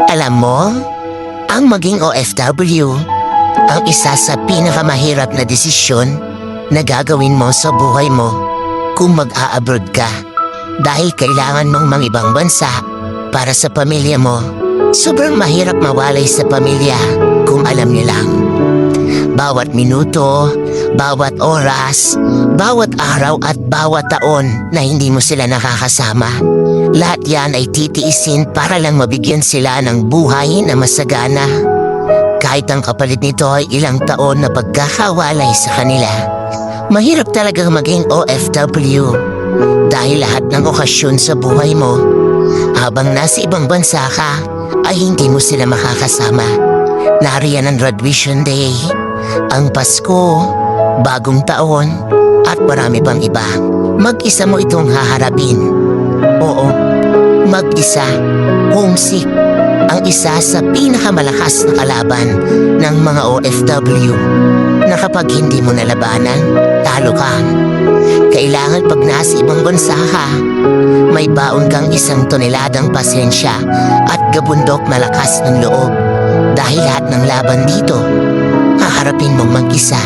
Alam mo, ang maging OFW, ang isa sa pinakamahirap na desisyon na gagawin mo sa buhay mo kung mag-a-abroad ka. Dahil kailangan mong mangibang bansa para sa pamilya mo. Sobrang mahirap mawalay sa pamilya kung alam niyo lang. Bawat minuto, bawat oras, bawat araw at bawat taon na hindi mo sila nakakasama. Lahat yan ay titiisin para lang mabigyan sila ng buhay na masagana. Kahit ang kapalit nito ay ilang taon na pagkakawalay sa kanila. Mahirap talagang maging OFW dahil lahat ng okasyon sa buhay mo habang nasa ibang bansa ka ay hindi mo sila makakasama. Nariyan ang graduation day, ang Pasko, bagong taon, at marami pang iba. Mag-isa mo itong haharapin. Oo, mag-isa, homesick, ang isa sa pinakamalakas na kalaban ng mga OFW na kapag hindi mo nalabanan, talo ka. Kailangan pag nasa ibang bansa ka, may baon kang 1 toneladang pasensya at gabundok malakas ng loob. Dahil lahat ng laban dito, haharapin mong mag-isa.